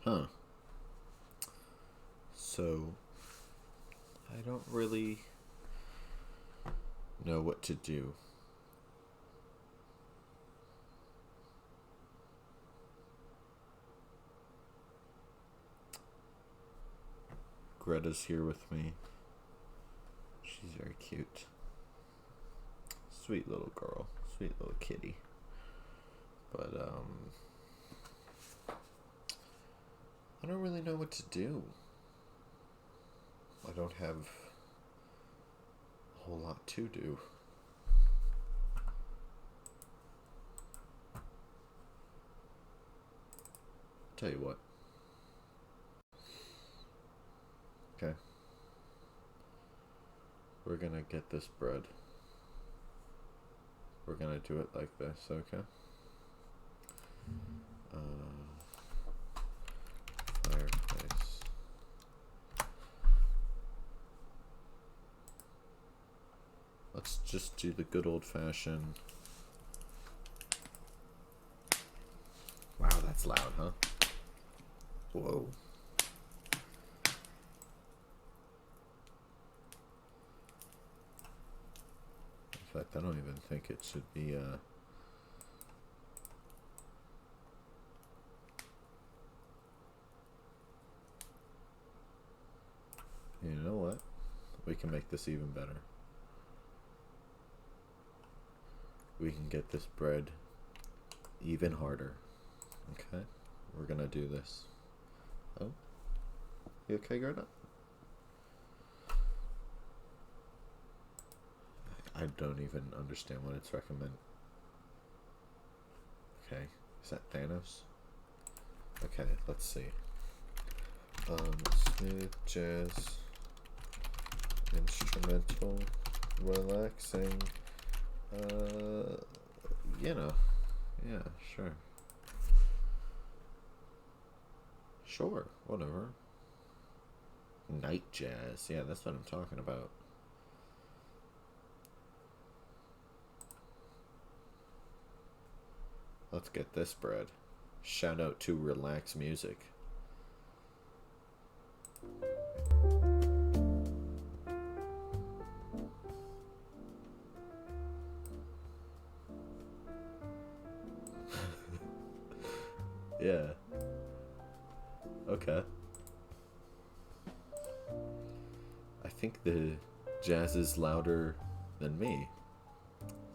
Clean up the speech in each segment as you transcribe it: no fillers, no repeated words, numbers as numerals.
Huh. So, I don't really know what to do. Greta's here with me. She's very cute. Sweet little girl. Sweet little kitty. But, I don't really know what to do. I don't have a whole lot to do. Tell you what. Okay. We're gonna get this bread. We're gonna do it like this, okay? Fireplace. Let's just do the good old-fashioned. Wow, that's loud, huh? Whoa. In fact, I don't even think it should be, You know what? We can make this even better. We can get this bread even harder. Okay? We're gonna do this. Oh? You okay, Gerda? I don't even understand what it's recommend. Okay. Is that Thanos? Okay, let's see. Smooth jazz. Instrumental. Relaxing. You know. Yeah, sure. Sure, whatever. Night jazz. Yeah, that's what I'm talking about. Let's get this bread. Shout out to Relax Music. Yeah. Okay. I think the jazz is louder than me.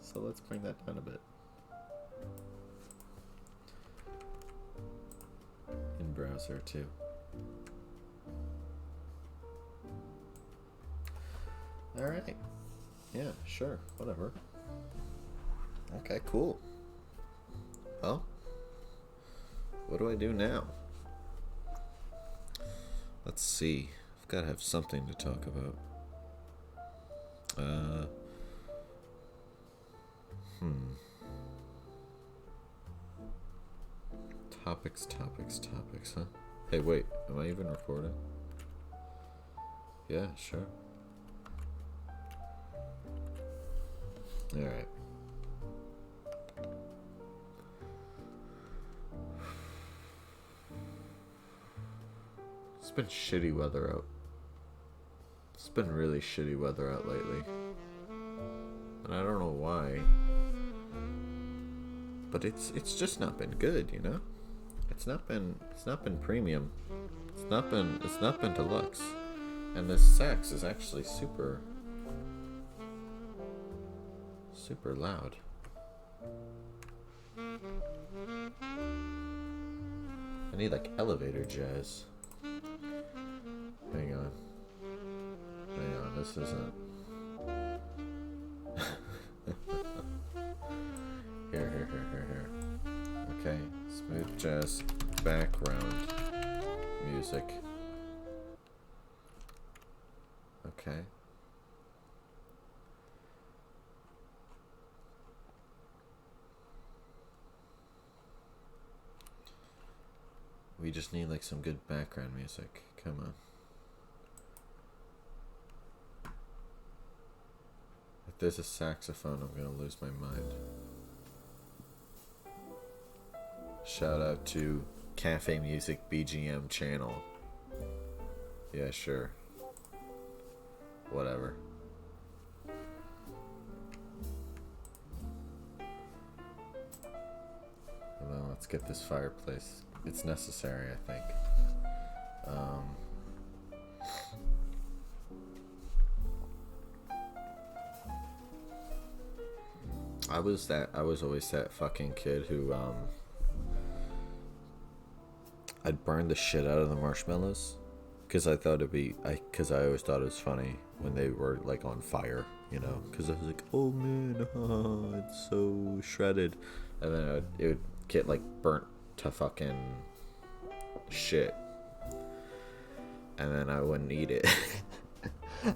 So let's bring that down a bit. In browser too. Alright. Yeah, sure. Whatever. Okay, cool. Well, what do I do now? Let's see. I've got to have something to talk about. Topics, huh? Hey, wait. Am I even recording? Yeah, sure. Alright. It's been shitty weather out. It's been really shitty weather out lately. And I don't know why. But it's just not been good, you know? It's not been premium. It's not been deluxe. And this sax is actually super loud. I need like elevator jazz. Hang on, this isn't. Here. Okay, smooth jazz background music. Okay. We just need like some good background music. Come on. If there's a saxophone, I'm gonna lose my mind. Shout out to cafe music BGM channel. Yeah, sure. Whatever. Well, let's get this fireplace. It's necessary, I think. I was always that fucking kid who I'd burn the shit out of the marshmallows because I always thought it was funny when they were like on fire, you know, because I was like, oh man, it's so shredded, and then it would get like burnt to fucking shit, and then I wouldn't eat it.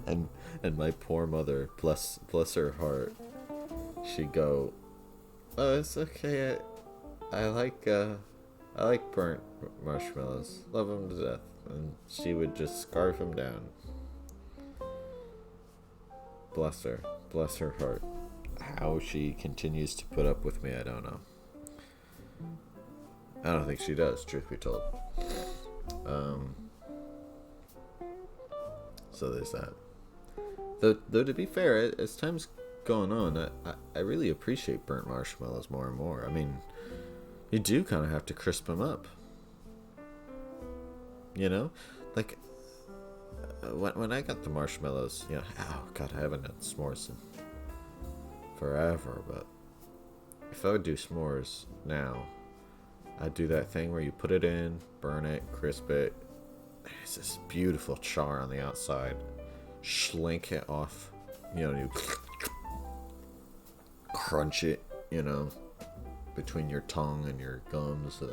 and my poor mother, bless her heart, she'd go, oh, it's okay, I like burnt marshmallows, love them to death, and she would just scarf them down. Bless her heart. How she continues to put up with me, I don't know. I don't think she does, truth be told. So there's that. Though to be fair, as time's going on, I really appreciate burnt marshmallows more and more. I mean, you do kind of have to crisp them up. You know? Like, when I got the marshmallows, you know, oh god, I haven't had s'mores in forever, but if I would do s'mores now, I'd do that thing where you put it in, burn it, crisp it. It's this beautiful char on the outside. Slink it off, you know, you crunch it, you know, between your tongue and your gums, and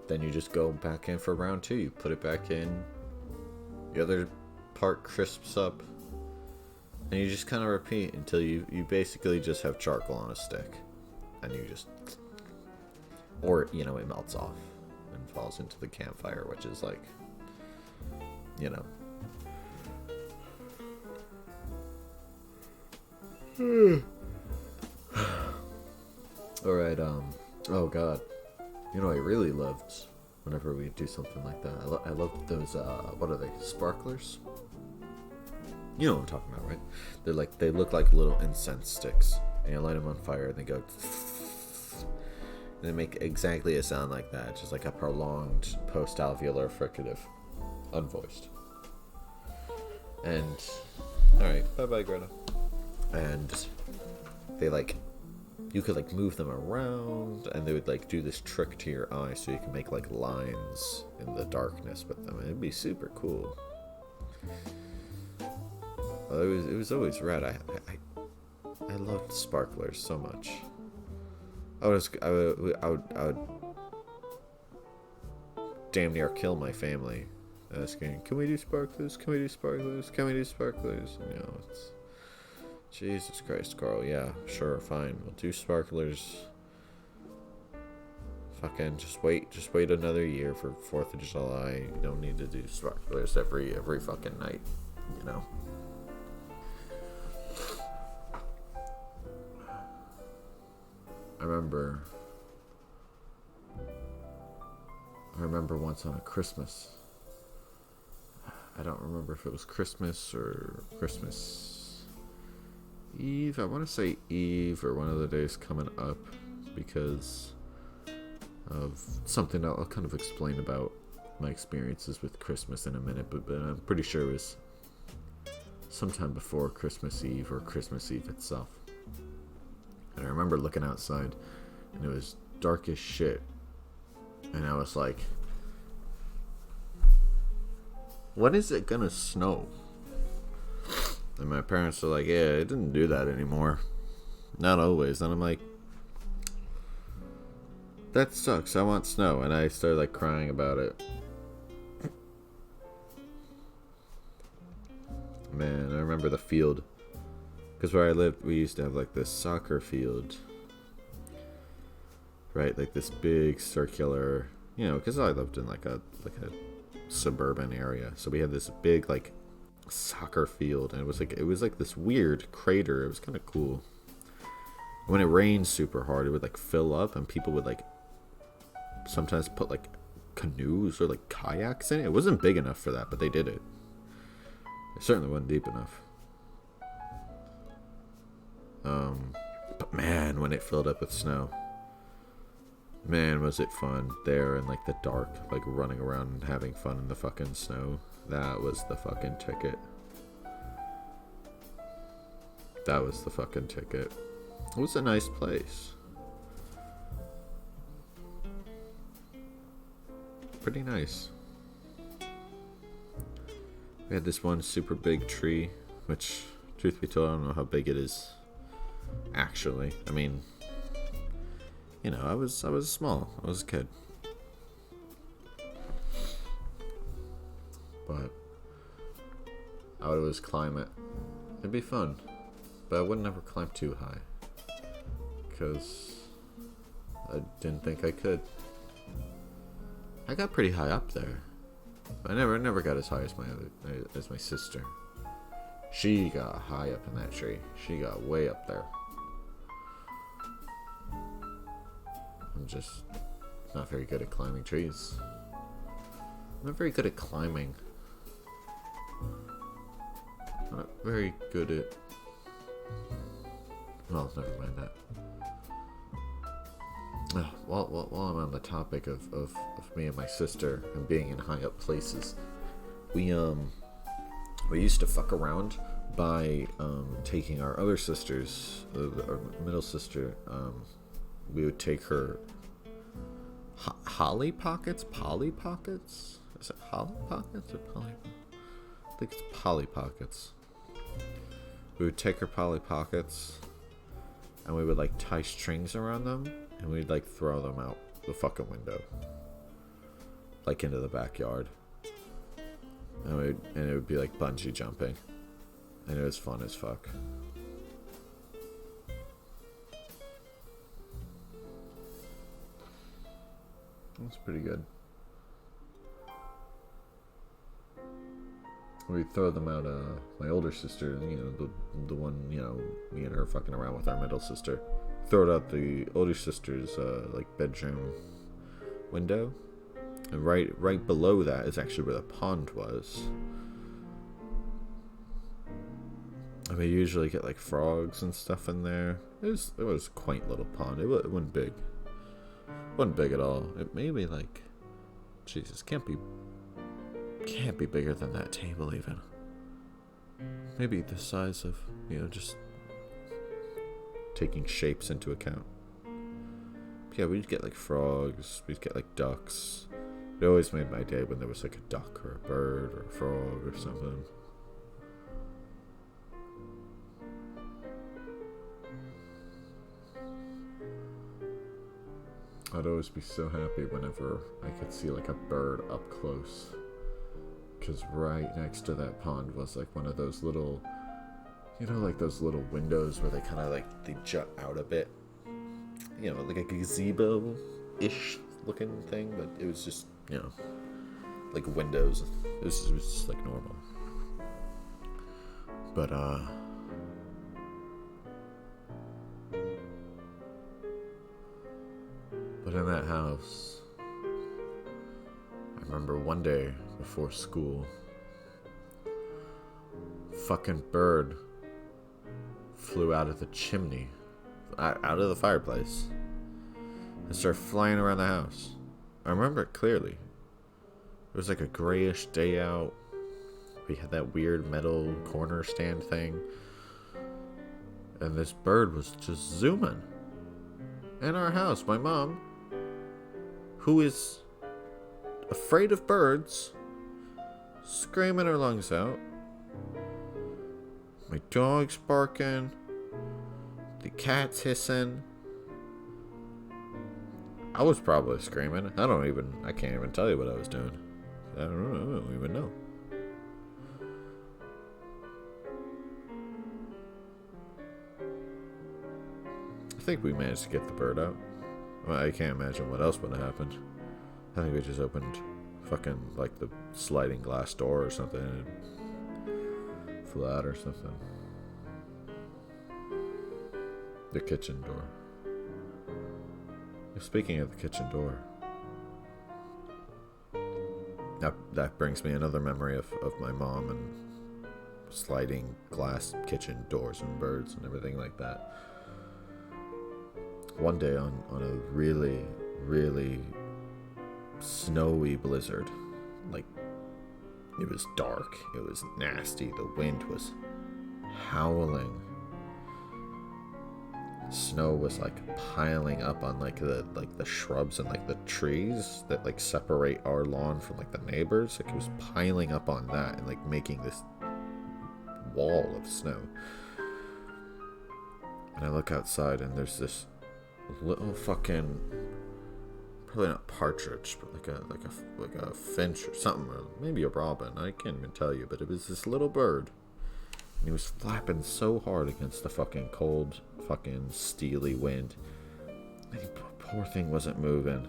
then you just go back in for round 2. You put it back in, the other part crisps up, and you just kind of repeat until you basically just have charcoal on a stick, and you just, or, you know, it melts off and falls into the campfire, which is like, you know. Alright, oh god. You know, I really loved whenever we do something like that. I loved those, what are they, sparklers? You know what I'm talking about, right? They look like little incense sticks, and you light them on fire, and they go, and they make exactly a sound like that, just like a prolonged post-alveolar fricative, unvoiced. And, alright, bye-bye, Greta. And they you could move them around, and they would do this trick to your eye, so you can make lines in the darkness with them. It'd be super cool. It was always rad. I loved sparklers so much. I would damn near kill my family asking, can we do sparklers? Can we do sparklers? Can we do sparklers? You know, it's Jesus Christ, Carl. Yeah, sure, fine. We'll do sparklers. Fucking just wait another year for 4th of July. You don't need to do sparklers every fucking night, you know. I remember once on a Christmas. I don't remember if it was Christmas or Christmas Eve. I want to say Eve or one of the days coming up, because of something I'll kind of explain about my experiences with Christmas in a minute, but I'm pretty sure it was sometime before Christmas Eve or Christmas Eve itself. And I remember looking outside, and it was dark as shit, and I was like, when is it gonna snow? And my parents were like, yeah, it didn't do that anymore. Not always. And I'm like, that sucks, I want snow. And I started crying about it. Man, I remember the field, because where I lived, we used to have this soccer field, right? This big circular, you know, because I lived in a suburban area, so we had this big soccer field, and it was this weird crater. It was kind of cool. When it rained super hard, it would fill up, and people would sometimes put like canoes or like kayaks in it. It wasn't big enough for that, but they did it. It certainly wasn't deep enough. But man, when it filled up with snow, man, was it fun there in like the dark, like running around and having fun in the fucking snow. That was the fucking ticket. That was the fucking ticket. It was a nice place. Pretty nice. We had this one super big tree, which, truth be told, I don't know how big it is actually. I mean, you know, I was small. I was a kid. But I would always climb it. It'd be fun. But I would never climb too high. Because I didn't think I could. I got pretty high up there. I never got as high as my sister. She got high up in that tree. She got way up there. I'm just not very good at climbing trees. I'm not very good at climbing. I'm not very good at... Well, never mind that. While I'm on the topic of me and my sister and being in high up places, we used to fuck around by taking our other sisters, our middle sister, we would take her Polly Pockets? Is it Holly Pockets or Polly? I think it's Polly Pockets. We would take her Polly Pockets and we would like tie strings around them and we'd like throw them out the fucking window. Like into the backyard. And it would be like bungee jumping. And it was fun as fuck. That's pretty good. We throw them out, my older sister, you know, the one, you know, me and her fucking around with our middle sister. Throw it out the older sister's, like, bedroom window. And right below that is actually where the pond was. And we usually get, like, frogs and stuff in there. It was a quaint little pond. It wasn't big. It wasn't big at all. It maybe, like, Jesus, can't be bigger than that table even. Maybe the size of, you know, just taking shapes into account. But yeah, we'd get like frogs, we'd get like ducks. It always made my day when there was like a duck or a bird or a frog or something. I'd always be so happy whenever I could see like a bird up close. Because right next to that pond was like one of those little, you know, like those little windows where they kind of like, they jut out a bit. You know, like a gazebo-ish looking thing, but it was just, you know, like windows. It was just like normal. But, in that house, I remember one day before school, fucking bird flew out of the chimney, out of the fireplace, and started flying around the house. I remember it clearly. It was like a grayish day out. We had that weird metal corner stand thing, and this bird was just zooming in our house. My mom, who is afraid of birds, screaming her lungs out. My dog's barking. The cat's hissing. I was probably screaming. I can't even tell you what I was doing. I don't even know. I think we managed to get the bird out. Well, I can't imagine what else would have happened. I think we just opened fucking like the sliding glass door or something and flew out or something. The kitchen door. Speaking of the kitchen door, That brings me another memory of my mom and sliding glass kitchen doors and birds and everything like that. One day on a really, really snowy blizzard, like, it was dark, it was nasty, the wind was howling. Snow was like piling up on like the shrubs and like the trees that like separate our lawn from like the neighbors. Like, it was piling up on that and like making this wall of snow. And I look outside and there's this little fucking, probably not partridge, but like a finch or something, or maybe a robin. I can't even tell you, but it was this little bird. And he was flapping so hard against the fucking cold, fucking steely wind. And the poor thing wasn't moving.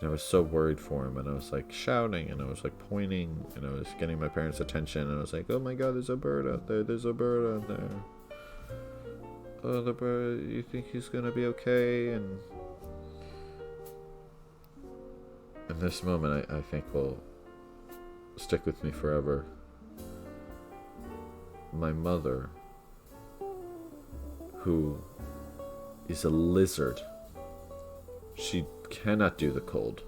And I was so worried for him, and I was like shouting, and I was like pointing, and I was getting my parents' attention, and I was like, oh my god, there's a bird out there, there's a bird out there. Oh, the bird, you think he's gonna be okay? And this moment I think will stick with me forever. My mother, who is a lizard, she cannot do the cold.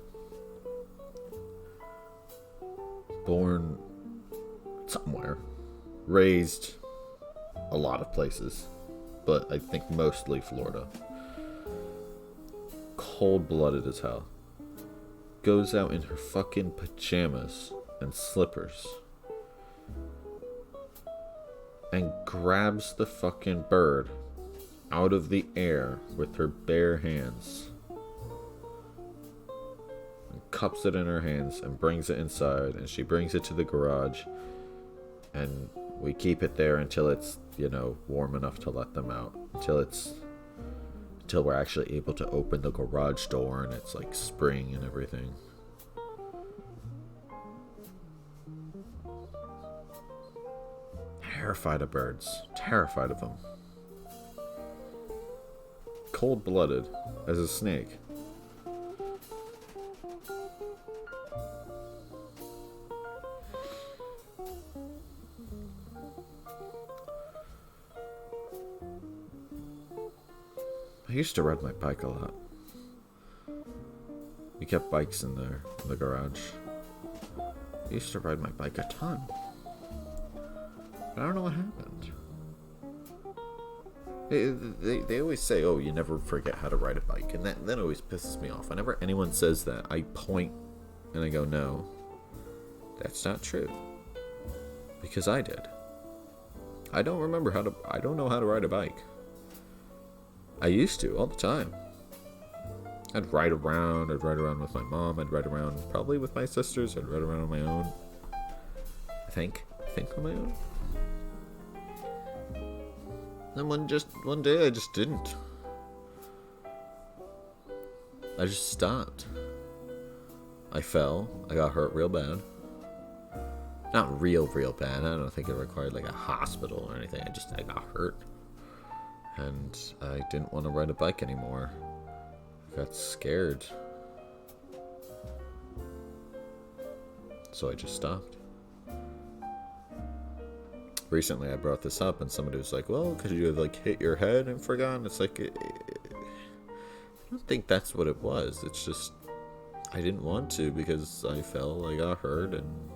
Born somewhere, raised a lot of places, but I think mostly Florida. Cold-blooded as hell. Goes out in her fucking pajamas and slippers and grabs the fucking bird out of the air with her bare hands and cups it in her hands and brings it inside, and she brings it to the garage, and we keep it there until it's, warm enough to let them out, until we're actually able to open the garage door and it's like spring and everything. Terrified of birds. Terrified of them. Cold-blooded as a snake. I used to ride my bike a lot. We kept bikes in the garage. I used to ride my bike a ton. I don't know what happened. They always say, oh, you never forget how to ride a bike. And that always pisses me off. Whenever anyone says that, I point and I go, no, that's not true. Because I did. I don't know how to ride a bike. I used to, all the time. I'd ride around with my mom, I'd ride around probably with my sisters, I'd ride around on my own. I think on my own. Then one day I just didn't. I just stopped. I fell. I got hurt real bad. Not real bad. I don't think it required like a hospital or anything. I got hurt. And I didn't want to ride a bike anymore. I got scared. So I just stopped. Recently I brought this up and somebody was like, well, could you have like hit your head and forgotten? It's like, I don't think that's what it was. It's just, I didn't want to because I fell, I got hurt, and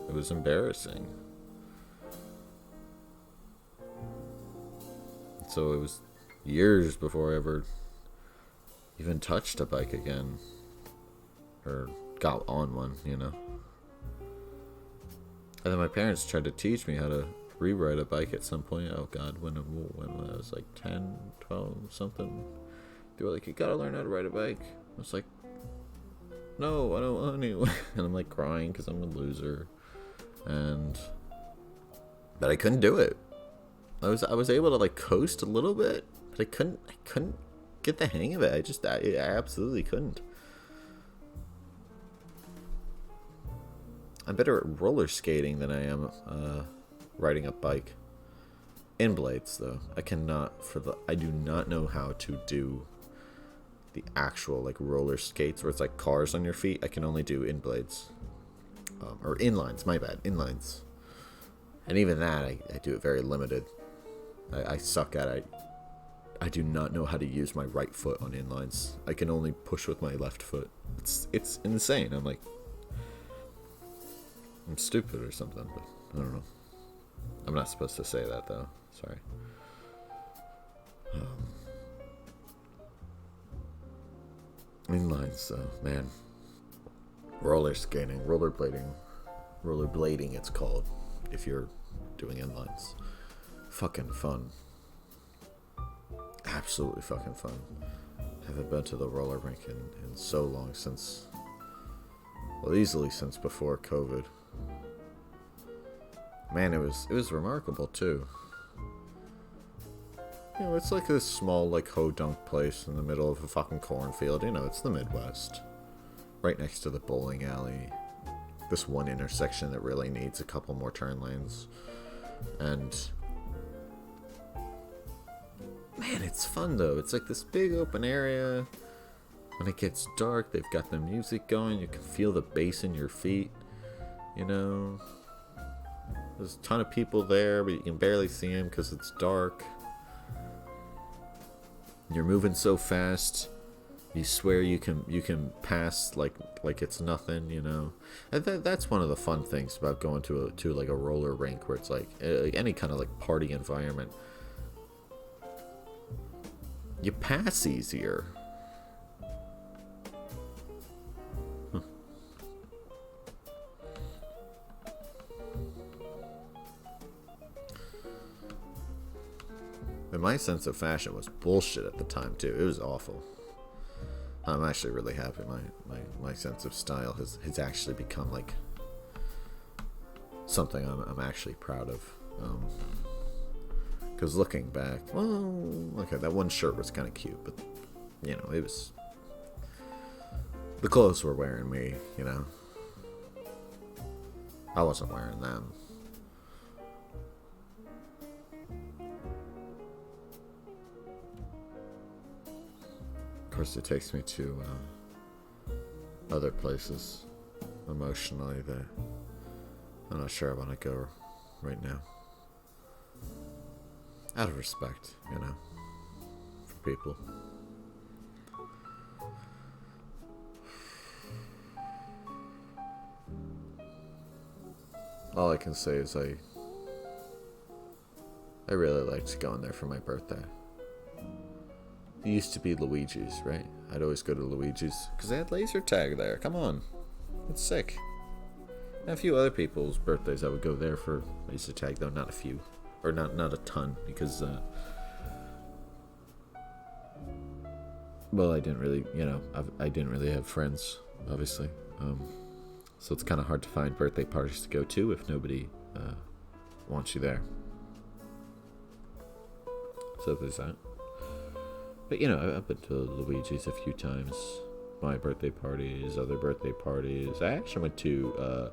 it was embarrassing. So it was years before I ever even touched a bike again. Or got on one, And then my parents tried to teach me how to ride a bike at some point. Oh god, when I was like 10, 12, something. They were like, you gotta learn how to ride a bike. I was like, no, I don't want to. And I'm like crying because I'm a loser. But I couldn't do it. I was able to like coast a little bit, but I couldn't get the hang of it. I absolutely couldn't. I'm better at roller skating than I am riding a bike. In blades, though, I do not know how to do the actual like roller skates where it's like cars on your feet. I can only do in blades. or inlines. My bad, inlines. And even that, I do it very limited. I suck at it. I do not know how to use my right foot on inlines. I can only push with my left foot. It's insane. I'm like, I'm stupid or something, but I don't know. I'm not supposed to say that though. Sorry. Inlines though, man. Roller skating, rollerblading it's called if you're doing inlines. Fucking fun. Absolutely fucking fun. Haven't been to the roller rink in so long, since, well, easily since before COVID. Man, it was remarkable too. You know, it's like this small, like, ho-dunk place in the middle of a fucking cornfield. You know, it's the Midwest. Right next to the bowling alley. This one intersection that really needs a couple more turn lanes. And man, it's fun though. It's like this big open area. When it gets dark, they've got the music going. You can feel the bass in your feet. You know, there's a ton of people there, but you can barely see them because it's dark. You're moving so fast, you swear you can pass like it's nothing. You know, and that's one of the fun things about going to like a roller rink, where it's like any kind of like party environment. You pass easier. And my sense of fashion was bullshit at the time too. It was awful. I'm actually really happy. My sense of style has actually become like something I'm actually proud of. Because looking back, well, okay, that one shirt was kind of cute, but you know, it was, the clothes were wearing me. You know, I wasn't wearing them. Of course, it takes me to other places emotionally that I'm not sure I want to go right now. Out of respect, you know, for people. All I can say is I really liked going there for my birthday. It used to be Luigi's, right? I'd always go to Luigi's because they had laser tag there. Come on. That's sick. And a few other people's birthdays I would go there for laser tag, though not a few. Or not a ton, because well, I didn't really, you know, I didn't really have friends, obviously. So it's kind of hard to find birthday parties to go to if nobody wants you there. So there's that. But, you know, I've been to Luigi's a few times. My birthday parties, other birthday parties. I actually went to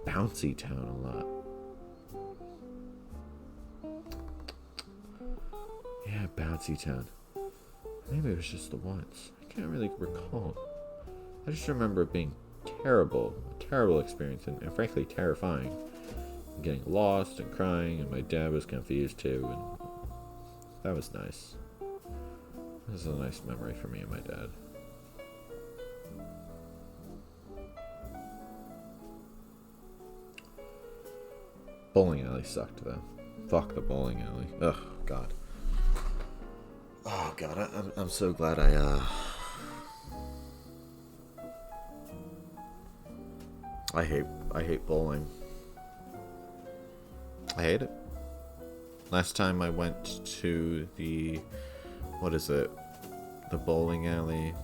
Bouncy Town a lot. Yeah, Bouncy Town. Maybe it was just the once. I can't really recall. I just remember it being terrible. A terrible experience, and frankly terrifying. Getting lost and crying, and my dad was confused too, and that was nice. This is a nice memory for me and my dad. Bowling alley sucked though. Fuck the bowling alley. Ugh, God. Oh God, I'm so glad I hate bowling. I hate it. Last time I went to the, what is it? The bowling alley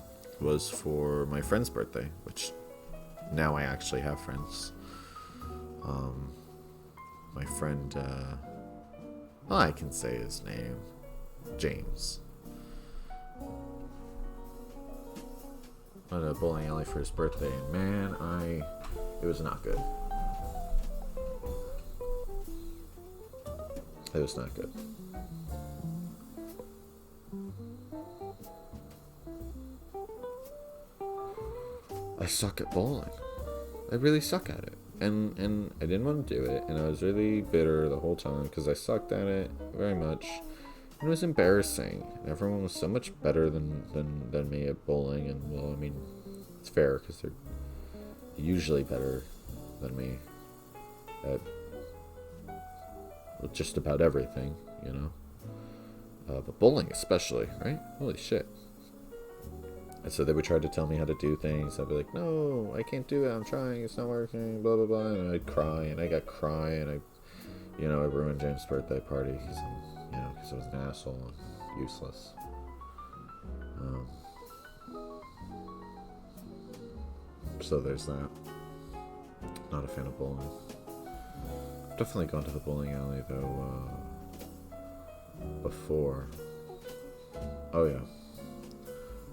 was for my friend's birthday, which now I actually have friends. My friend, well, I can say his name, James. Went to a bowling alley for his birthday, and man, it was not good. It was not good. I suck at bowling. I really suck at it. and I didn't want to do it, and I was really bitter the whole time because I sucked at it very much. And it was embarrassing. Everyone was so much better than me at bowling, and well, I mean, it's fair because they're usually better than me at just about everything, you know. But bowling especially, right? Holy shit. And so they would try to tell me how to do things. I'd be like, no, I can't do it. I'm trying. It's not working. Blah, blah, blah. And I'd cry. And I got cry. And I ruined James' birthday party. Because I was an asshole and useless. So there's that. Not a fan of bowling. I've definitely gone to the bowling alley, though, before. Oh, yeah.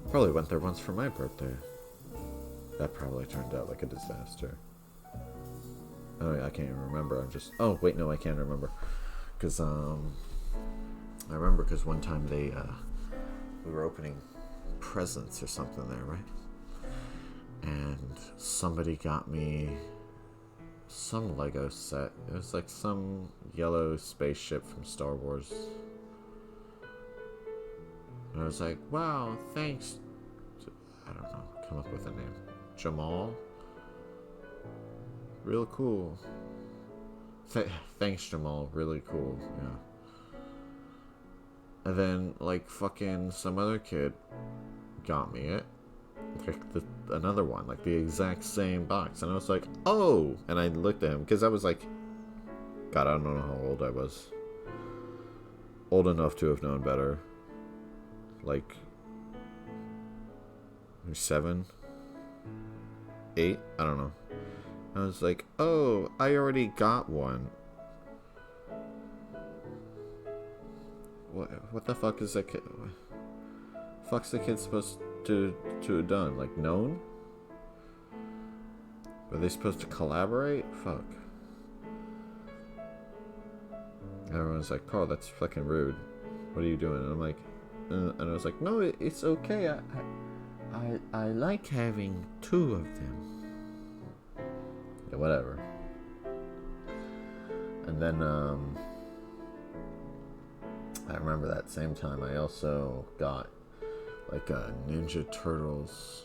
Probably went there once for my birthday. That probably turned out like a disaster. Oh, yeah, I can't even remember. Oh, wait, no, I can't remember. Because, I remember because one time we were opening presents or something there, right? And somebody got me some Lego set. It was like some yellow spaceship from Star Wars. And I was like, wow, thanks. I don't know, come up with a name. Jamal? Real cool. Thanks, Jamal. Really cool, yeah. And then, like, fucking some other kid got me it. Like, another one, like the exact same box. And I was like, oh! And I looked at him, because I was like, God, I don't know how old I was. Old enough to have known better. Like 7, 8, I don't know. I was like, oh, I already got one. What the fuck is that kid? Fuck's the kid supposed to have done? Like, known? Were they supposed to collaborate? Fuck. Everyone's like, Carl, that's fucking rude. What are you doing? And I'm like, and I was like, no, it's okay. I like having 2 of them. Yeah, whatever. And then, I remember that same time I also got like a Ninja Turtles.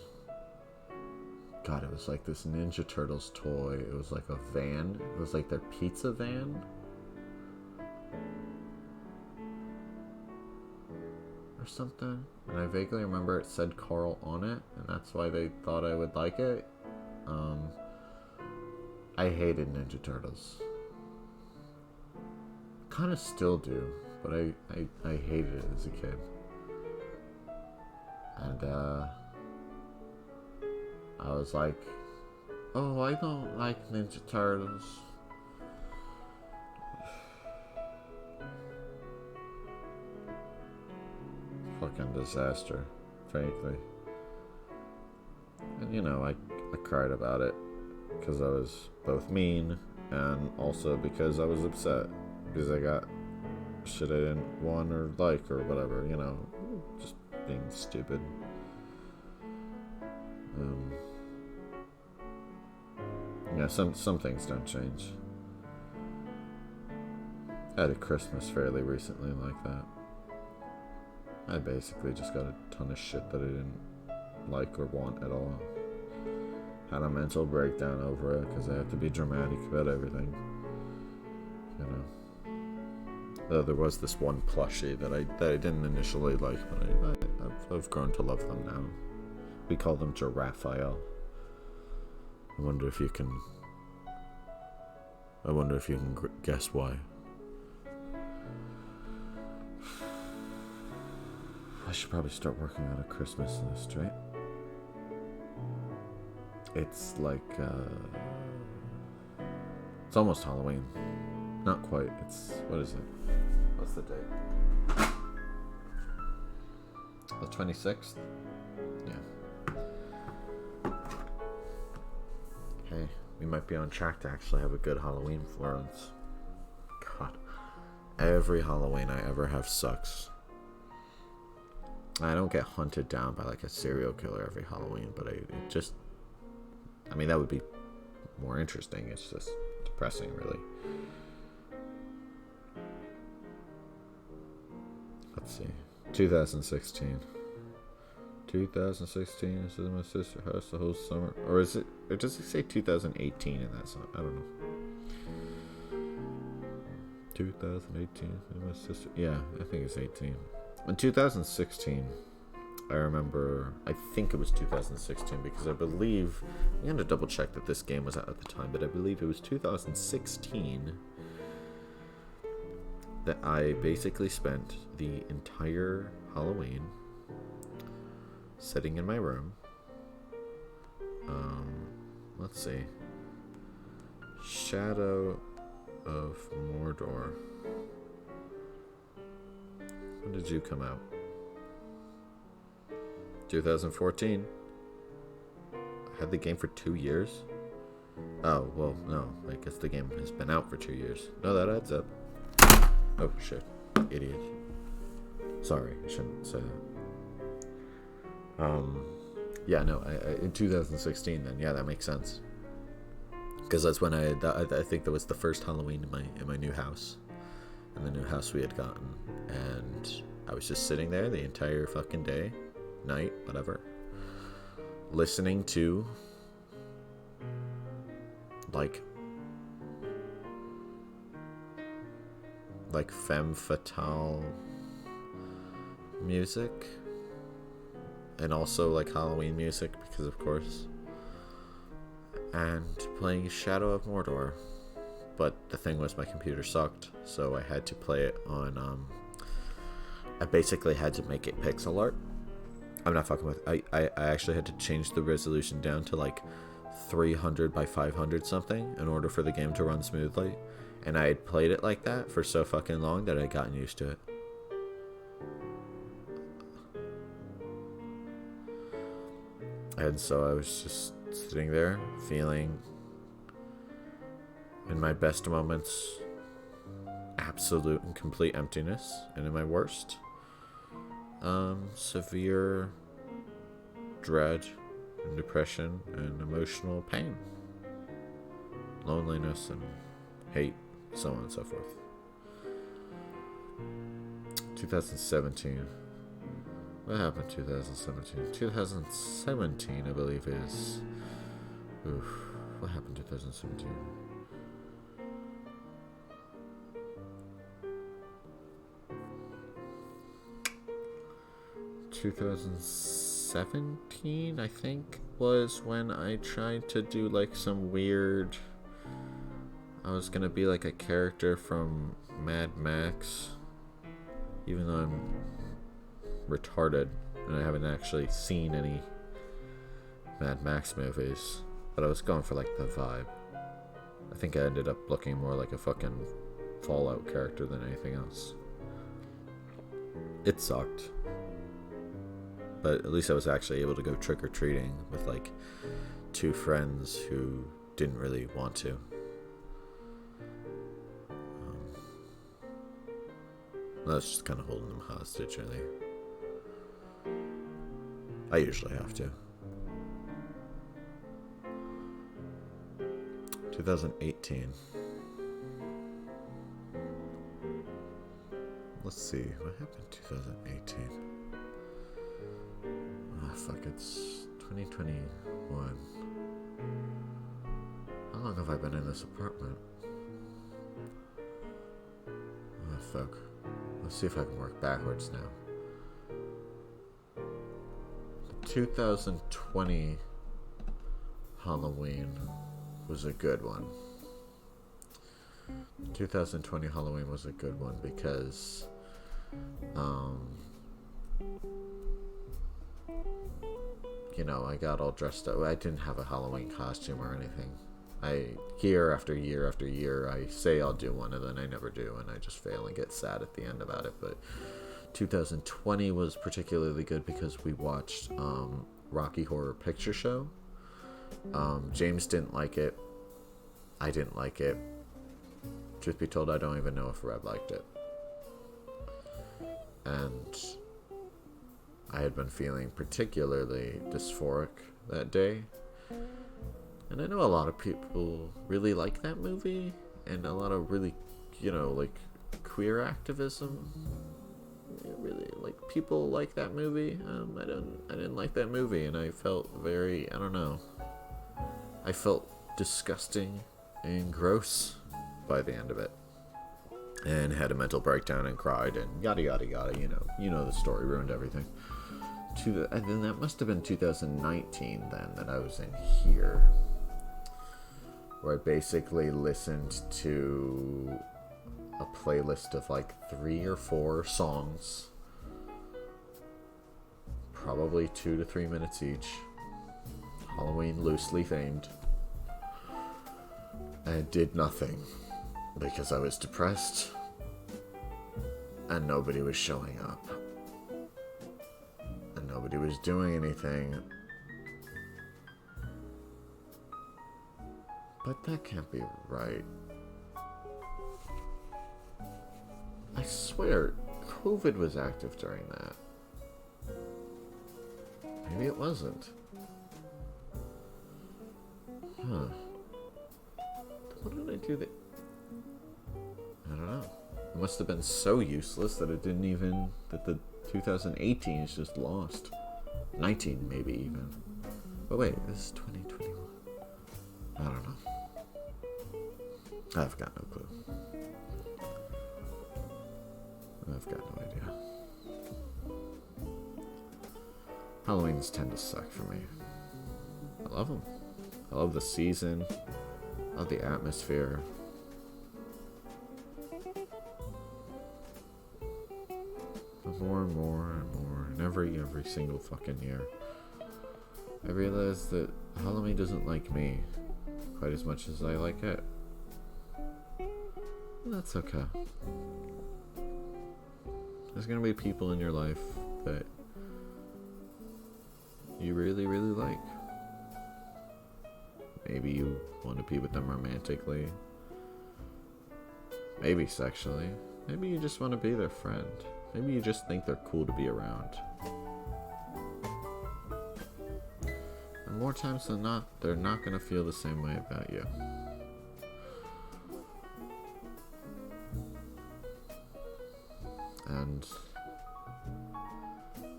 God, it was like this Ninja Turtles toy. It was like a van. It was like their pizza van. Or something. And I vaguely remember it said Carl on it, and that's why they thought I would like it. I hated Ninja Turtles. Kind of still do, but I hated it as a kid. And I was like, oh, I don't like Ninja Turtles. Fucking disaster, frankly. And I cried about it because I was both mean and also because I was upset because I got shit I didn't want or like or whatever, just being stupid. Yeah, some things don't change. I had a Christmas fairly recently like that. I basically just got a ton of shit that I didn't like or want at all. Had a mental breakdown over it because I have to be dramatic about everything. Though there was this one plushie that I didn't initially like, but I've grown to love them now. We call them Giraffael. I wonder if you can guess why. I should probably start working on a Christmas list, right? It's like, it's almost Halloween. Not quite. What is it? What's the date? The 26th? Yeah. Hey, we might be on track to actually have a good Halloween for us. God. Every Halloween I ever have sucks. I don't get hunted down by like a serial killer every Halloween, but that would be more interesting. It's just depressing, really. Let's see. 2016. 2016, this is my sister's house the whole summer. Or is it, or does it say 2018 in that song? I don't know. 2018, my sister. Yeah, I think it's 18. In 2016, I remember, I think it was 2016 because I believe, I'm going to double check that this game was out at the time, but I believe it was 2016 that I basically spent the entire Halloween sitting in my room. Let's see. Shadow of Mordor. When did you come out? 2014. I had the game for 2 years. Oh, well, no. I guess the game has been out for 2 years. No, that adds up. Oh, shit. Idiot. Sorry, I shouldn't say that. Yeah, no, in 2016 then. Yeah, that makes sense. Because that's when I think that was the first Halloween in my new house. In the new house we had gotten. And I was just sitting there the entire fucking day, night, whatever, listening to like femme fatale music, and also like Halloween music, because of course, and playing Shadow of Mordor. But the thing was, my computer sucked, so I had to play it on I basically had to make it pixel art. I'm not fucking with. I actually had to change the resolution down to like 300 by 500 something in order for the game to run smoothly. And I had played it like that for so fucking long that I'd gotten used to it. And so I was just sitting there feeling, in my best moments, absolute and complete emptiness, and in my worst, severe dread and depression and emotional pain, loneliness and hate, so on and so forth. 2017. What happened in 2017? 2017, I believe, is... Oof. What happened in 2017? ...2017, I think, was when I tried to do, like, some weird... I was gonna be, like, a character from Mad Max, even though I'm retarded and I haven't actually seen any Mad Max movies, but I was going for, like, the vibe. I think I ended up looking more like a fucking Fallout character than anything else. It sucked. But at least I was actually able to go trick-or-treating with, like, 2 friends who didn't really want to. I was just kind of holding them hostage, really. I usually have to. 2018. Let's see, what happened in 2018? Ah, fuck, it's 2021. How long have I been in this apartment? Ah, fuck. Let's see if I can work backwards now. The 2020 Halloween was a good one. 2020 Halloween was a good one because you know, I got all dressed up. I didn't have a Halloween costume or anything. Year after year after year, I say I'll do one and then I never do, and I just fail and get sad at the end about it. But 2020 was particularly good because we watched Rocky Horror Picture Show. James didn't like it. I didn't like it. Truth be told, I don't even know if Red liked it. And I had been feeling particularly dysphoric that day. And I know a lot of people really like that movie, and a lot of really, like queer activism. Really, like, people like that movie. I didn't like that movie, and I felt very, I don't know. I felt disgusting and gross by the end of it, and had a mental breakdown and cried and yada yada yada. You know the story, ruined everything. And then that must have been 2019 then that I was in here, where I basically listened to a playlist of like 3 or 4 songs, probably 2 to 3 minutes each, Halloween loosely themed, and did nothing because I was depressed and nobody was showing up and nobody was doing anything. But that can't be right. I swear, COVID was active during that. Maybe it wasn't. Huh. What did I do that? I don't know. It must have been so useless that it didn't even... that the 2018 is just lost. 19 maybe even. But wait, this is 2021. I don't know. I've got no clue. I've got no idea. Halloweens tend to suck for me. I love them. I love the season. I love the atmosphere. But more and more and more, and every single fucking year, I realize that Halloween doesn't like me quite as much as I like it. And that's okay. There's gonna be people in your life that you really, really like. Maybe you want to be with them romantically. Maybe sexually. Maybe you just want to be their friend. Maybe you just think they're cool to be around. And more times than not, they're not gonna feel the same way about you. And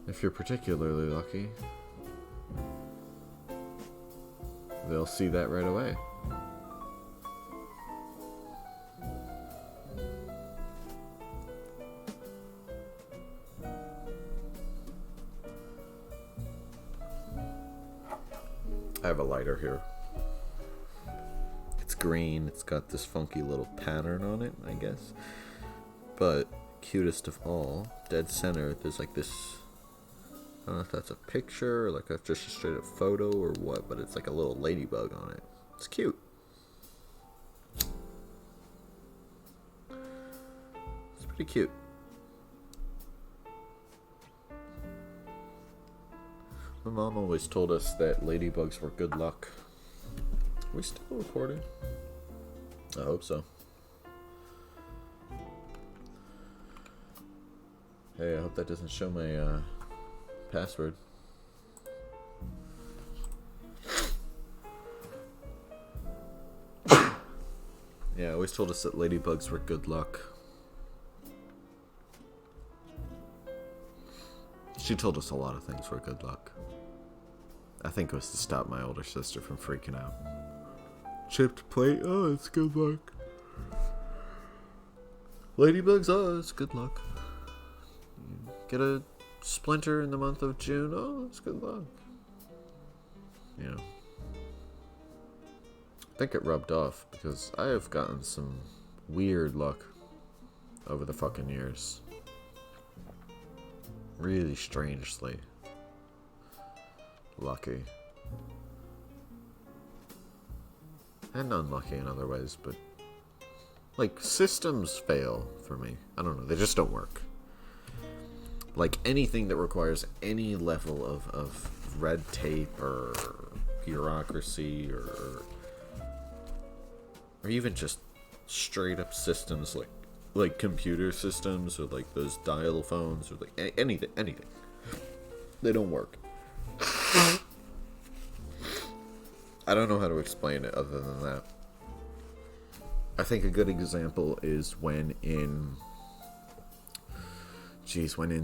if you're particularly lucky, they'll see that right away. I have a lighter here. It's green. It's got this funky little pattern on it, I guess. But cutest of all, dead center, there's like this, I don't know if that's a picture or like just a straight up photo or what, but it's like a little ladybug on it. It's cute. It's pretty cute. My mom always told us that ladybugs were good luck. Are we still recording? I hope so. Hey, I hope that doesn't show my password. Yeah, always told us that ladybugs were good luck. She told us a lot of things were good luck. I think it was to stop my older sister from freaking out. Chipped plate, oh, it's good luck. Ladybugs, oh, it's good luck. Get a splinter in the month of June, oh, it's good luck. Yeah. I think it rubbed off because I have gotten some weird luck over the fucking years. Really strangely lucky. And unlucky in other ways, but like systems fail for me. I don't know, they just don't work. Like anything that requires any level of red tape or bureaucracy or even just straight up systems like computer systems or like those dial phones or like anything. They don't work. I don't know how to explain it other than that. I think a good example is when in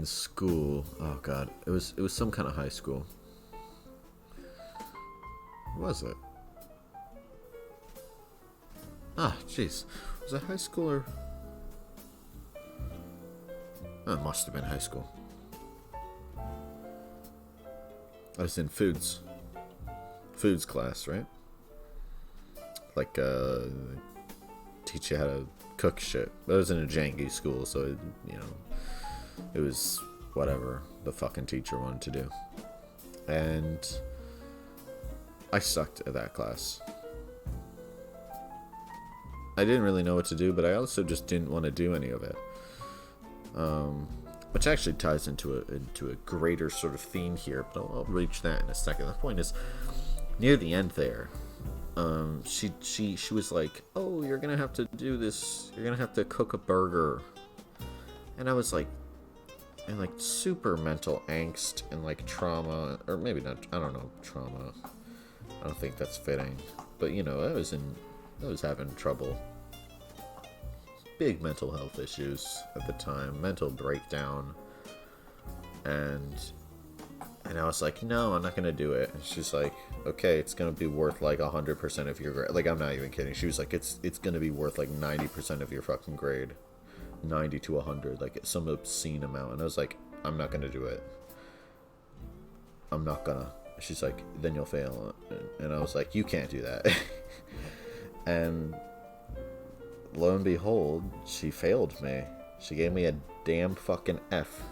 school. Oh god, it was some kind of high school. What was it? Ah, jeez. Was it high school or? Oh, it must have been high school. I was in foods class, right? Like, teach you how to cook shit. But I was in a janky school, so, it was whatever the fucking teacher wanted to do. And I sucked at that class. I didn't really know what to do, but I also just didn't want to do any of it. Which actually ties into a greater sort of theme here, but I'll reach that in a second. The point is, near the end there, she was like, "Oh, you're gonna have to do this. You're gonna have to cook a burger," and I was like, in like super mental angst and like trauma, or maybe not. I don't know, trauma. I don't think that's fitting, but I was having trouble. Big mental health issues at the time, mental breakdown, and I was like, no, I'm not gonna do it. And she's like, okay, it's gonna be worth like 100% of your grade. Like, I'm not even kidding. She was like, it's gonna be worth like 90% of your fucking grade, 90 to 100, like some obscene amount. And I was like, I'm not gonna do it. I'm not gonna. She's like, then you'll fail. And I was like, you can't do that. And lo and behold, she failed me. She gave me a damn fucking F.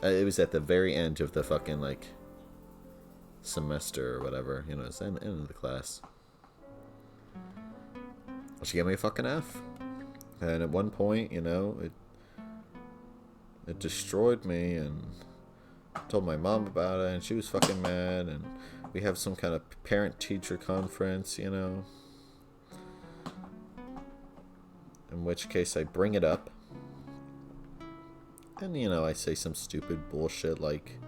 It was at the very end of the fucking, like, semester or whatever. It's the end of the class. She gave me a fucking F. And at one point, it destroyed me, and I told my mom about it, and she was fucking mad, and we have some kind of parent-teacher conference, in which case I bring it up, and I say some stupid bullshit like,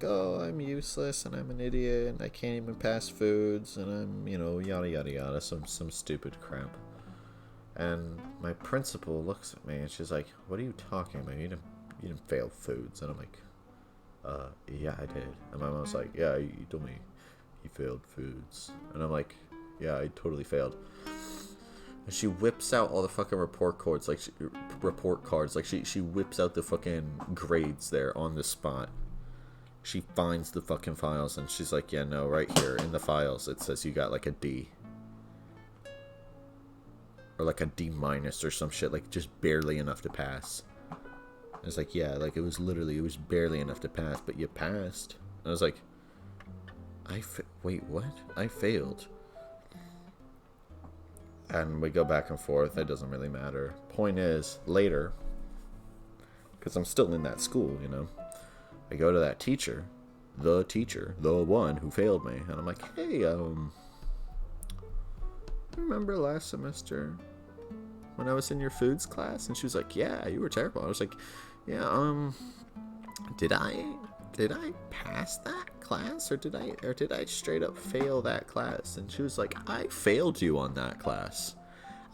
oh, I'm useless and I'm an idiot and I can't even pass foods and I'm, yada yada yada, some stupid crap. And my principal looks at me and she's like, what are you talking about? You didn't fail foods. And I'm like, yeah, I did. And my mom's like, yeah, you told me you failed foods. And I'm like, yeah, I totally failed. And she whips out all the fucking report cards, like she whips out the fucking grades there on the spot. She finds the fucking files and she's like, yeah, no, right here in the files it says you got like a D. Or like a D- or some shit, like just barely enough to pass. And it's like, yeah, like it was barely enough to pass, but you passed. And I was like, wait, what? I failed. And we go back and forth. It doesn't really matter. Point is, later, because I'm still in that school, I go to that teacher, the one who failed me, and I'm like, hey, remember last semester when I was in your foods class? And she was like, yeah, you were terrible. I was like, yeah, did I pass that class or did I straight up fail that class? And she was like, I failed you on that class.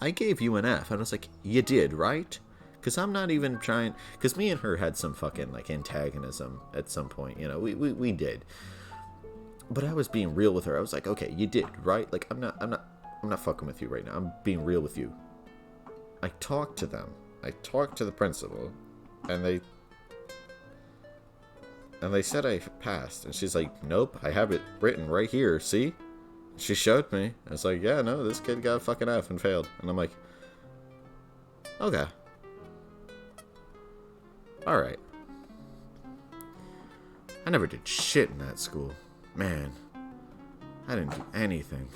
I gave you an F. And I was like, you did, right? Because I'm not even trying, because me and her had some fucking like antagonism at some point, we did. But I was being real with her. I was like, okay, you did, right? Like, I'm not fucking with you right now. I'm being real with you. I talked to them. I talked to the principal, and they said I passed. And she's like, nope, I have it written right here, see? She showed me. I was like, yeah, no, this kid got a fucking F and failed. And I'm like, okay. Alright. I never did shit in that school. Man, I didn't do anything.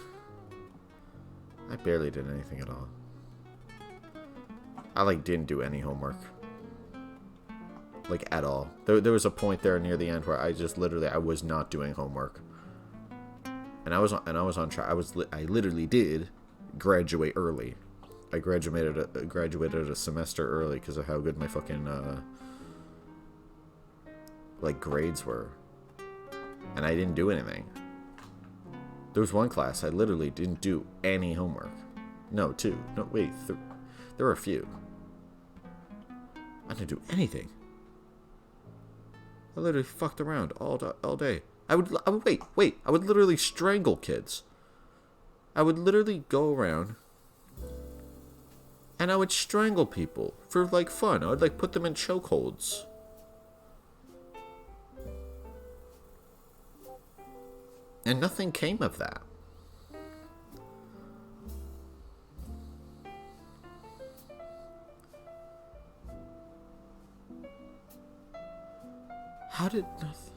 I barely did anything at all. I didn't do any homework. At all. There was a point there near the end where I just literally, I was not doing homework. And I was on track. I literally did graduate early. I graduated a semester early because of how good my fucking grades were. And I didn't do anything. There was one class I literally didn't do any homework. No, two. No, wait. There were a few. I didn't do anything. I literally fucked around all day. I would wait. I would literally strangle kids. I would literally go around and I would strangle people for like fun. I would like put them in chokeholds. And nothing came of that. How did nothing?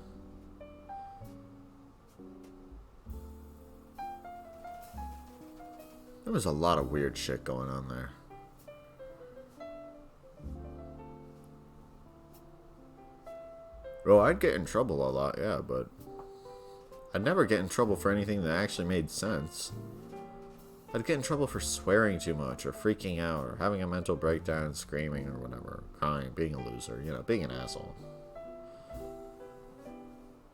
There was a lot of weird shit going on there. Well, I'd get in trouble a lot, yeah, but I'd never get in trouble for anything that actually made sense. I'd get in trouble for swearing too much, or freaking out, or having a mental breakdown, screaming, or whatever, crying, being a loser, being an asshole.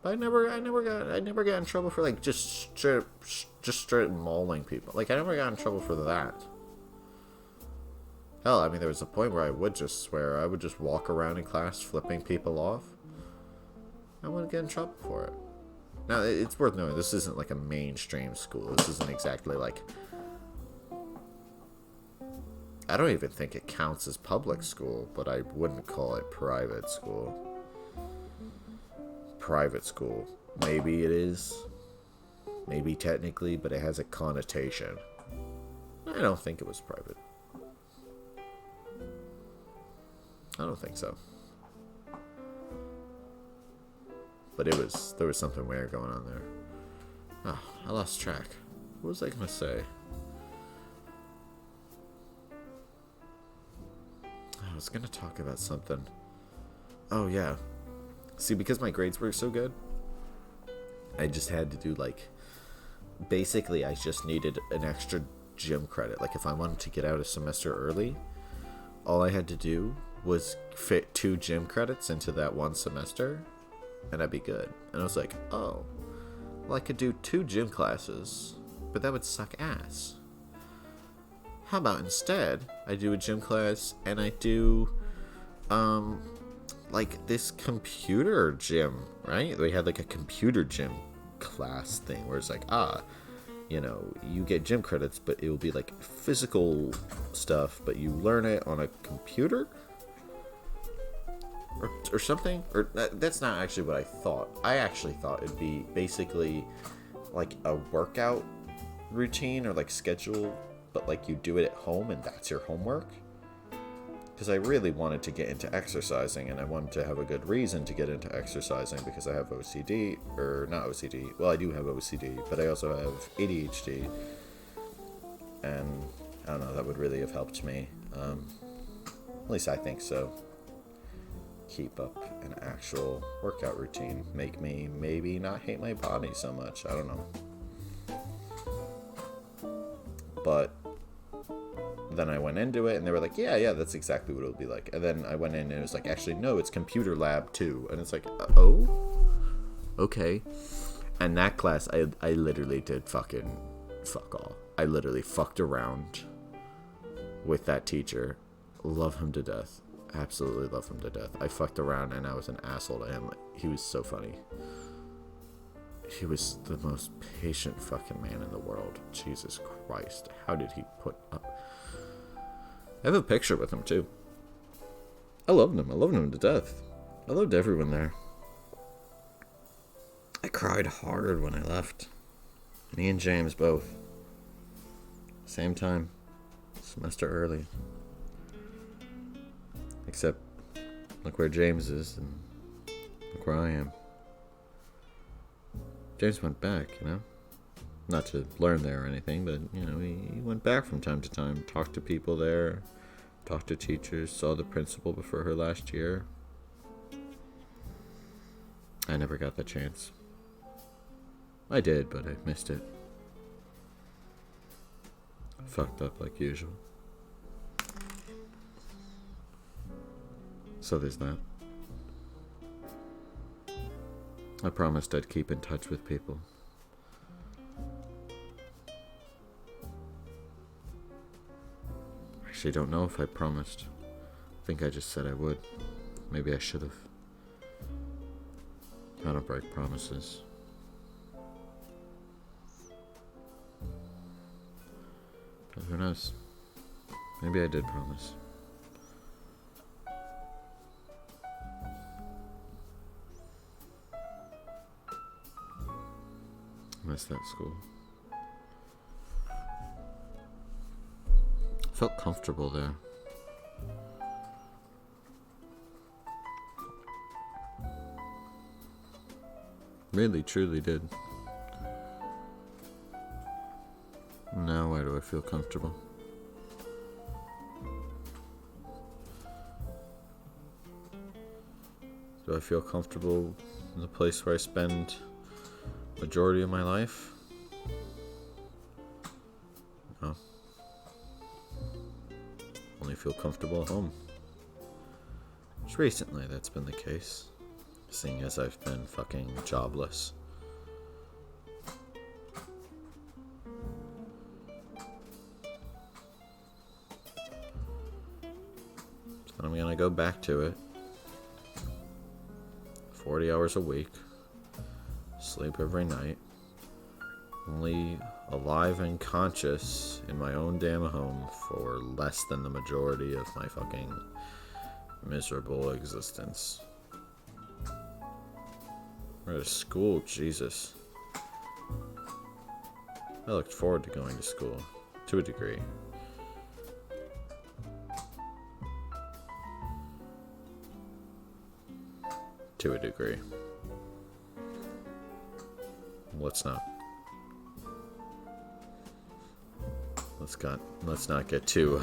But I never got in trouble for like just straight mauling people. Like I never got in trouble for that. Hell, I mean, there was a point where I would just swear. I would just walk around in class flipping people off. I wouldn't get in trouble for it. Now, it's worth knowing, this isn't like a mainstream school. This isn't exactly like... I don't even think it counts as public school, but I wouldn't call it private school. Private school. Maybe it is. Maybe technically, but it has a connotation. I don't think it was private. I don't think so. But there was something weird going on there. Oh, I lost track. What was I gonna say? I was gonna talk about something. Oh yeah. See, because my grades were so good, I just had to do like, basically I just needed an extra gym credit. Like if I wanted to get out a semester early, all I had to do was fit 2 gym credits into that one semester, and I'd be good. And I was like, oh, well I could do 2 gym classes, but that would suck ass. How about instead, I do a gym class and I do, like this computer gym, right? They had like a computer gym class thing where it's like, you get gym credits, but it will be like physical stuff, but you learn it on a computer or something. Or that's not actually what I thought. I actually thought it'd be basically like a workout routine or like schedule, but like you do it at home and that's your homework. Because I really wanted to get into exercising, and I wanted to have a good reason to get into exercising because I have OCD, or not OCD. Well, I do have OCD, but I also have ADHD, and I don't know, that would really have helped me. At least I think so. Keep up an actual workout routine, make me maybe not hate my body so much. I don't know. But then I went into it and they were like, yeah, that's exactly what it'll be like. And then I went in and it was like, actually, no, it's computer lab too. And it's like, oh, okay. And that class, I literally did fucking fuck all. I literally fucked around with that teacher. Love him to death. Absolutely love him to death. I fucked around and I was an asshole to him. He was so funny. He was the most patient fucking man in the world. Jesus Christ. How did he put up? I have a picture with him too. I loved him. I loved him to death. I loved everyone there. I cried hard when I left. Me and James both. Same time. Semester early. Except, look where James is and look where I am. James went back, Not to learn there or anything, but, he went back from time to time. Talked to people there. Talked to teachers. Saw the principal before her last year. I never got the chance. I did, but I missed it. Fucked up like usual. So there's that. I promised I'd keep in touch with people. Actually, I don't know if I promised. I think I just said I would. Maybe I should have. I don't break promises. But who knows? Maybe I did promise. Miss that school. Felt comfortable there. Really, truly did. Now why do I feel comfortable? Do I feel comfortable in the place where I spend majority of my life? No. Only feel comfortable at home. Just recently that's been the case, seeing as I've been fucking jobless. And I'm gonna go back to it. 40 hours a week. Sleep every night. Only alive and conscious in my own damn home for less than the majority of my fucking miserable existence. We're at school, Jesus. I looked forward to going to school, to a degree. To a degree. Let's not get too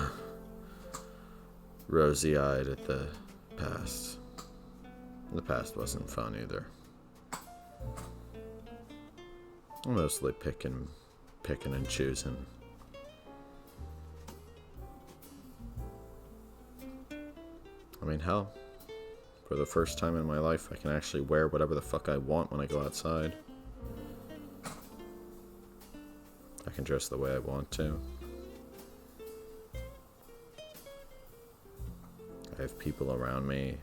rosy-eyed at the past. The past wasn't fun either. I'm mostly picking and choosing. I mean, hell, for the first time in my life, I can actually wear whatever the fuck I want when I go outside. I can dress the way I want to. I have people around me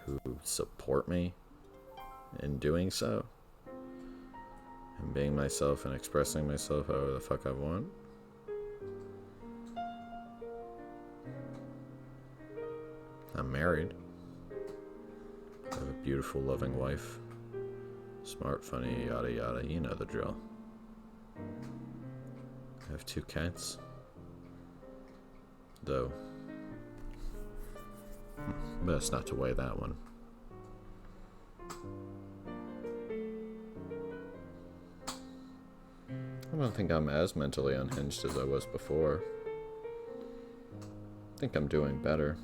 who support me in doing so. And being myself and expressing myself however the fuck I want. I'm married. I have a beautiful, loving wife. Smart, funny, yada yada, you know the drill. I have 2 cats. Though, best not to weigh that one. I don't think I'm as mentally unhinged as I was before. I think I'm doing better.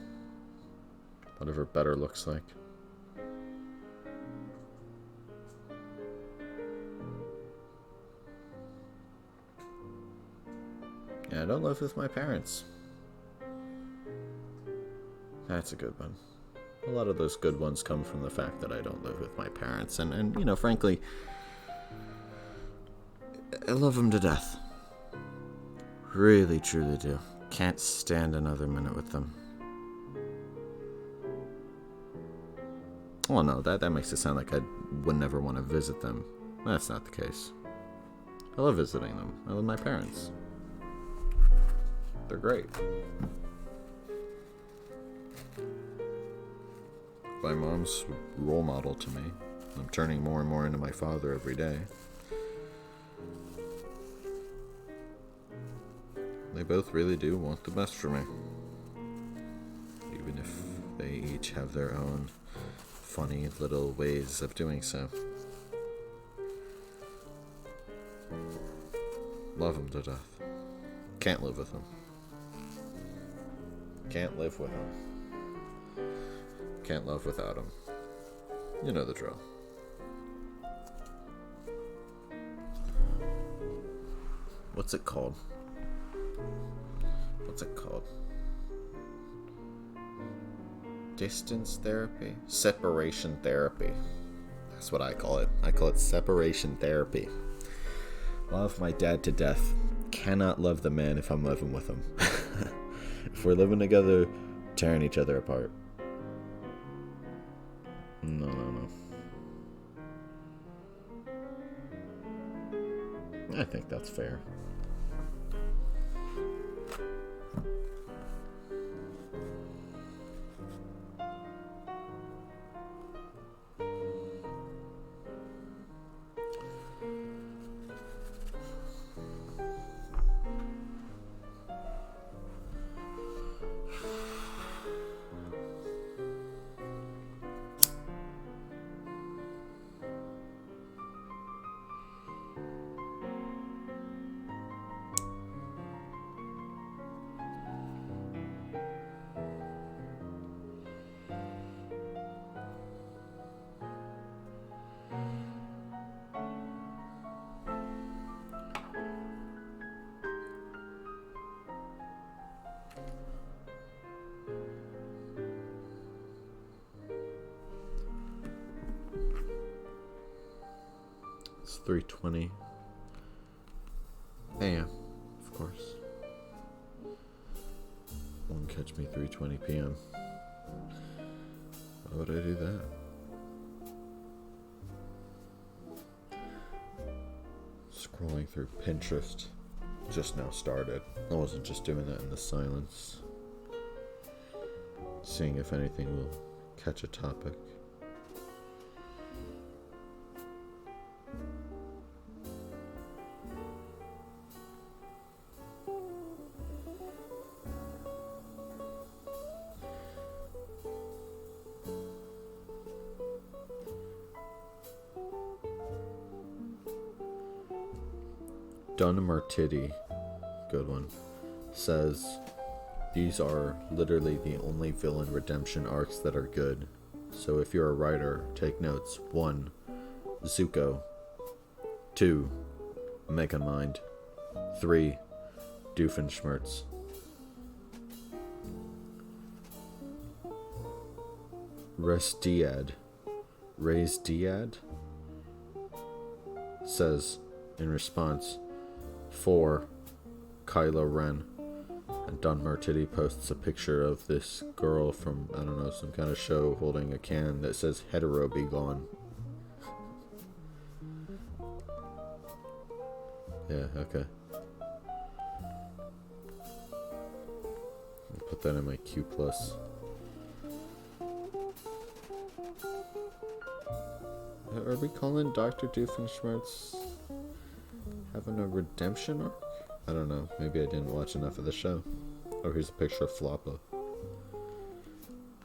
Whatever better looks like. Yeah, I don't live with my parents. That's a good one. A lot of those good ones come from the fact that I don't live with my parents. And you know, frankly, I love them to death. Really, truly do. Can't stand another minute with them. Well, no, that makes it sound like I would never want to visit them. That's not the case. I love visiting them. I love my parents. They're great. My mom's role model to me. I'm turning more and more into my father every day. They both really do want the best for me. Even if they each have their own funny little ways of doing so. Love them to death. Can't live with them. Can't live with them. Can't love without them. You know the drill. What's it called? What's it called? Distance therapy? Separation therapy. That's what I call it. I call it separation therapy. Love my dad to death. Cannot love the man if I'm living with him. If we're living together, tearing each other apart. No. I think that's fair. It's 3:20 a.m. Of course. Won't catch me 3:20 p.m. Why would I do that? Scrolling through Pinterest just now started. I wasn't just doing that in the silence. Seeing if anything will catch a topic. Dunmartity, good one, says these are literally the only villain redemption arcs that are good. So if you're a writer, take notes. 1. Zuko. 2. Megamind. 3. Doofenshmirtz. Rez Diad says in response, 4. Kylo Ren. And Dunmartity posts a picture of this girl from, I don't know, some kind of show holding a can that says hetero be gone. Yeah, okay. I'll put that in my Q+. Are we calling Dr. Doofenshmirtz having a redemption arc? I don't know. Maybe I didn't watch enough of the show. Oh, here's a picture of Floppa.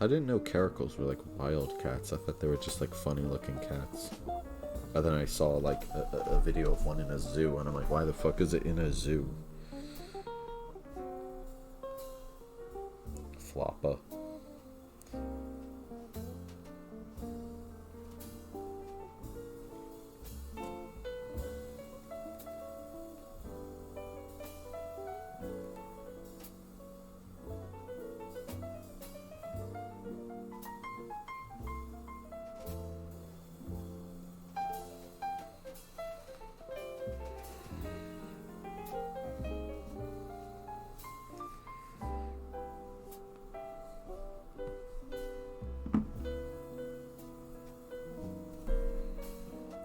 I didn't know caracals were like wild cats. I thought they were just like funny looking cats. But then I saw like a video of one in a zoo and I'm like, why the fuck is it in a zoo? Floppa.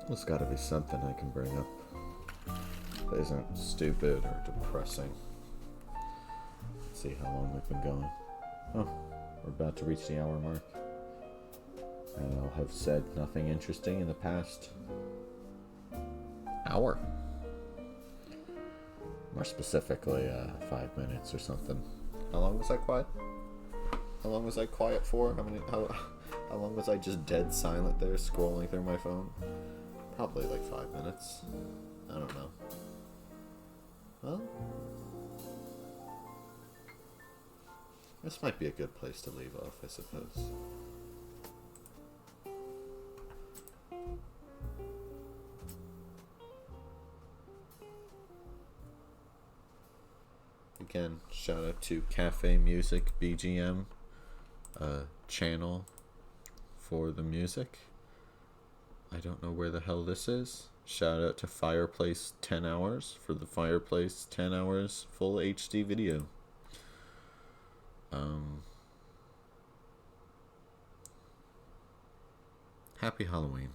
There's gotta be something I can bring up that isn't stupid or depressing. Let's see how long we've been going. Oh, we're about to reach the hour mark. And I'll have said nothing interesting in the past hour. More specifically, 5 minutes or something. How long was I quiet? How long was I quiet for? How long was I just dead silent there scrolling through my phone? Probably like 5 minutes. I don't know. Well, this might be a good place to leave off, I suppose. Again, shout out to Cafe Music BGM channel for the music. I don't know where the hell this is. Shout out to Fireplace 10 Hours for the Fireplace 10 Hours full HD video. Happy Halloween.